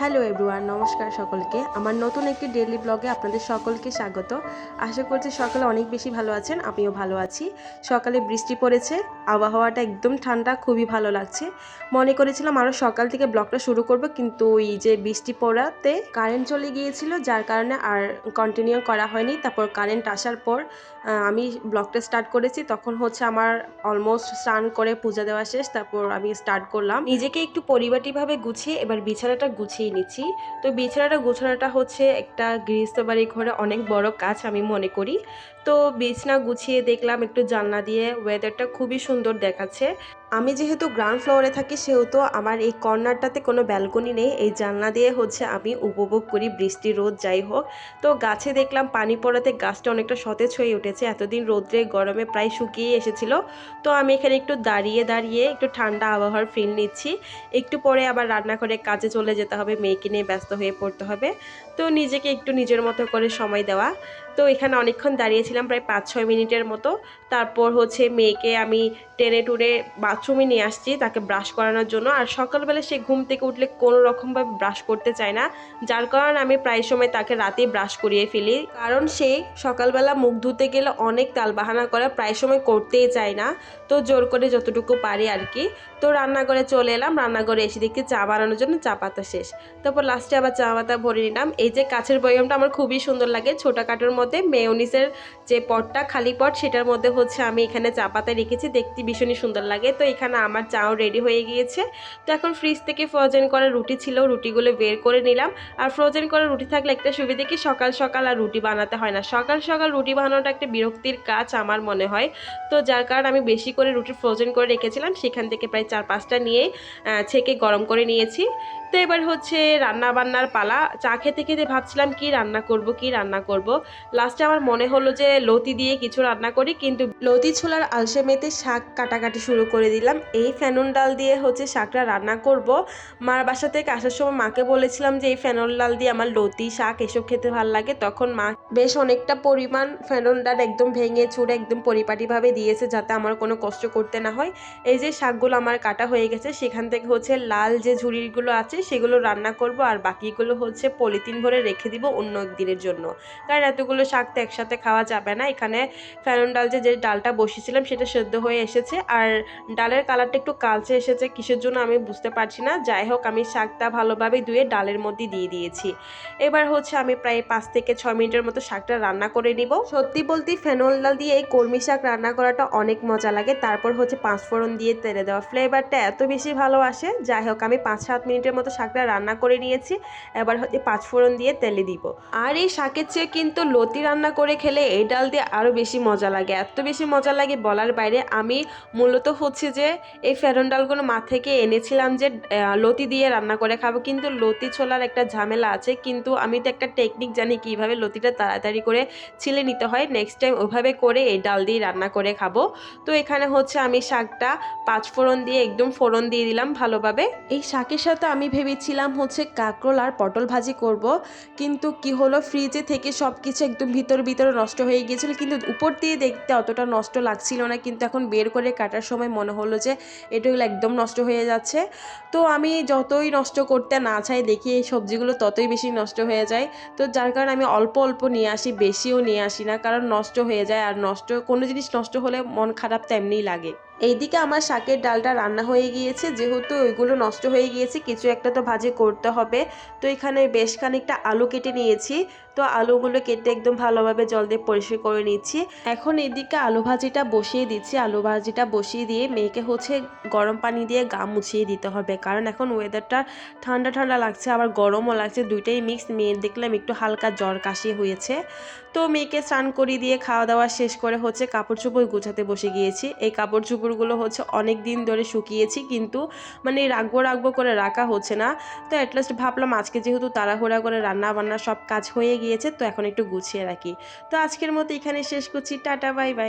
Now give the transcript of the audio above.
Hello everyone, নমস্কার সকলকে। আমার নতুন একটি ডেইলি ব্লগে আপনাদের সকলকে স্বাগত। আশা করছি সকলে অনেক বেশি ভালো আছেন, আমিও ভালো আছি। সকালে বৃষ্টি পড়েছে, আবহাওয়াটা একদম ঠান্ডা, খুবই ভালো লাগছে। মনে করেছিলাম আরও সকাল থেকে ব্লগটা শুরু করব, কিন্তু এই যে বৃষ্টি পড়াতে কারেন্ট চলে গিয়েছিল, যার কারণে আর কন্টিনিউ করা হয়নি। তারপর কারেন্ট আসার পর আমি ব্লগটা স্টার্ট করেছি। তখন হচ্ছে আমার অলমোস্ট স্নান করে পূজা দেওয়া শেষ, তারপর আমি স্টার্ট করলাম। নিজেকে একটু পরিপাটিভাবে গুছিয়ে এবার বিছানাটা গুছিয়ে নিচ্ছি। তো বিছানাটা গোছানোটা হচ্ছে একটা গৃহস্থবাড়ি ঘরে অনেক বড় কাজ আমি মনে করি। তো বিছানা গুছিয়ে দেখলাম একটু জানলা দিয়ে ওয়েদারটা খুবই সুন্দর দেখাচ্ছে। আমি যেহেতু গ্রাউন্ড ফ্লোরে থাকি, সেহেতু আমার এই কর্নারটাতে কোনো ব্যালকনি নেই। এই জানলা দিয়ে হচ্ছে আমি উপভোগ করি বৃষ্টি রোদ যাই হোক। তো গাছে দেখলাম পানি পড়াতে গাছটা অনেকটা সতেজ হয়ে উঠেছে। এতদিন রোদ্রে গরমে প্রায় শুকিয়ে এসেছিল। তো আমি এখানে একটু দাঁড়িয়ে দাঁড়িয়ে একটু ঠান্ডা আবহাওয়ার ফিল নিচ্ছি। একটু পরে আবার রান্নাঘরে কাজে চলে যেতে হবে, মেয়েকে নিয়ে ব্যস্ত হয়ে পড়তে হবে। তো নিজেকে একটু নিজের মতো করে সময় দেওয়া। তো এখানে অনেকক্ষণ দাঁড়িয়েছিলাম, প্রায় 5-6 মিনিটের মতো। তারপর হচ্ছে মেয়েকে আমি টেনে টুরে বাথরুমে নিয়ে আসছি তাকে ব্রাশ করানোর জন্য। আর সকালবেলা সে ঘুম থেকে উঠলে কোনো রকমভাবে ব্রাশ করতে চায় না, যার কারণে আমি প্রায় সময় তাকে রাতেই ব্রাশ করিয়ে ফেলি। কারণ সে সকালবেলা মুখ ধুতে গেলে অনেক তালবাহানা করে, প্রায় সময় করতেই চায় না। তো জোর করে যতটুকু পারি আর কি। তো রান্নাঘরে চলে এলাম, রান্নাঘরে এসে দেখি চা বানানোর জন্য চা পাতা শেষ। তারপর লাস্টে আবার চা পাতা ভরে নিলাম। এই যে কাছের বয়মটা আমার খুবই সুন্দর লাগে, ছোটোখাটোর মধ্যে মেয়োনিজের যে পটটা, খালি পট, সেটার মধ্যে হচ্ছে আমি এখানে চা পাতা রেখেছি, দেখতে ভীষণই সুন্দর লাগে। তো এখানে আমার চাও রেডি হয়ে গিয়েছে। তো এখন ফ্রিজ থেকে ফ্রোজেন করা রুটি ছিল, রুটিগুলো বের করে নিলাম। আর ফ্রোজেন করা রুটি থাকলে একটা সুবিধা কি, সকাল সকাল আর রুটি বানাতে হয় না। সকাল সকাল রুটি বানানোটা একটা বিরক্তির কাজ আমার মনে হয়। তো যার কারণে আমি বেশি করে রুটি ফ্রোজেন করে রেখেছিলাম, সেখান থেকে প্রায় 4-5টা নিয়ে ছেঁকে গরম করে নিয়েছি। তো এবার হচ্ছে রান্না বান্নার পালা। চা খেতে খেতে ভাবছিলাম কি রান্না করব। লাস্টে আমার মনে হলো যে লতি দিয়ে কিছু রান্না করি, কিন্তু লতি ছোলার আলসেমেতে শাক কাটাকাটি শুরু করে দিলাম। এই ফেনুন ডাল দিয়ে হচ্ছে শাকটা রান্না করব। মার বাসা থেকে আসার সময় মাকে বলেছিলাম যে এই ফেনুন ডাল দিয়ে আমার লতি শাক এসব খেতে ভালো লাগে। তখন মা বেশ অনেকটা পরিমাণ ফেনুন ডাল একদম ভেঙে চুড়ে একদম পরিপাটিভাবে দিয়েছে, যাতে আমার কোনো কষ্ট করতে না হয়। এই যে শাকগুলো আমার কাটা হয়ে গেছে, সেখান থেকে হচ্ছে লাল যে ঝুড়িগুলো আছে সেগুলো রান্না করব, আর বাকিগুলো হচ্ছে পলিথিন ভরে রেখে দিব অন্য একদিনের জন্য। কারণ এতগুলো শাক তো একসাথে খাওয়া যাবে না। এখানে ফেনুন ডাল যে ডালটা বসিয়েছিলাম সেটা সেদ্ধ হয়ে এসেছে, আর ডালের কালারটা একটু কালচে এসেছে, কিসের জন্য আমি বুঝতে পারছি না। যাই হোক, আমি শাকটা ভালোভাবে ধুয়ে ডালের মধ্যে দিয়ে দিয়েছি। এবার হচ্ছে আমি প্রায় 5 থেকে 6 মিনিটের মতো শাকটা রান্না করে নিব। সত্যি বলতে ফেনুন ডাল দিয়ে এই কলমি শাক রান্না করাটা অনেক মজা লাগে। তারপর হচ্ছে 5 ফোড়ন দিয়ে তেলে দেওয়া, ফ্লেভারটা এত বেশি ভালো আসে। যাই হোক, আমি 5-7 মিনিটের মতো শাকটা রান্না করে নিয়েছি। এবার হচ্ছে 5 ফোড়ন দিয়ে তেলে দিব। আর এই শাকের চেয়ে কিন্তু লতি রান্না করে খেলে এই ডাল দিয়ে আরও বেশি মজা লাগে, এত বেশি মজা লাগে বলার বাইরে। আমি মূলত হচ্ছে যে এই ফেরন ডালগুলো মা থেকে এনেছিলাম যে লতি দিয়ে রান্না করে খাবো, কিন্তু লতি ছোলার একটা ঝামেলা আছে। কিন্তু আমি তো একটা টেকনিক জানি কিভাবে লতিটা তাড়াতাড়ি করে ছিলে নিতে হয়। নেক্সট টাইম ওইভাবে করে এই ডাল দিয়ে রান্না করে খাবো। তো এখানে হচ্ছে আমি শাকটা 5 ফোড়ন দিয়ে একদম ফোড়ন দিয়ে দিলাম ভালোভাবে। এই শাকের সাথে আমি ভেবেছিলাম হচ্ছে কাঁকরোল আর পটল ভাজি করব, কিন্তু কি হলো, ফ্রিজে থেকে সব কিছু একদম ভিতরে নষ্ট হয়ে গিয়েছিল। কিন্তু উপর দিয়ে দেখতে অতটা নষ্ট লাগছিল না, কিন্তু এখন বের করে কাটার সময় মনে হলো যে এটাগুলো একদম নষ্ট হয়ে যাচ্ছে। তো আমি যতই নষ্ট করতে না চাই, দেখি এই সবজিগুলো ততই বেশি নষ্ট হয়ে যায়। তো যার কারণে আমি অল্প অল্প নিয়ে আসি, বেশিও নিয়ে আসি না, কারণ নষ্ট হয়ে যায়। আর কোনো জিনিস নষ্ট হলে মন খারাপ তো এমনিই লাগে। এইদিকে আমার শাকের ডালটা রান্না হয়ে গিয়েছে, যেহেতু ওইগুলো নষ্ট হয়ে গিয়েছে, কিছু একটা তো ভাজি করতে হবে। তো এখানে বেশ খানিকটা আলু কেটে নিয়েছি। তো আলুগুলো কেটে একদম ভালোভাবে জল দিয়ে পরিষ্কার করে নিচ্ছি। এখন এদিকে আলু ভাজিটা বসিয়ে দিচ্ছি। আলু ভাজিটা বসিয়ে দিয়ে মেয়েকে হচ্ছে গরম পানি দিয়ে গা মুছিয়ে দিতে হবে, কারণ এখন ওয়েদারটা ঠান্ডা ঠান্ডা লাগছে, আবার গরমও লাগছে, দুইটাই মিক্স। মেয়ের দেখলাম একটু হালকা জ্বর কাশি হয়েছে। তো মেয়েকে স্নান করিয়ে দিয়ে খাওয়া দাওয়া শেষ করে হচ্ছে কাপড় চোপড় গুছাতে বসে গিয়েছি। এই কাপড় চোপড়গুলো হচ্ছে অনেক দিন ধরে শুকিয়েছি, কিন্তু মানে রাখবো করে রাখা হচ্ছে না। তো অ্যাটলিস্ট ভাবলাম আজকে যেহেতু তাড়াহুড়া করে রান্না বান্না সব কাজ হয়ে গিয়েছে, তো এখন একটু গুছিয়ে রাখি। তো আজকের মতো এখানে শেষ করছি। Tata, bye bye.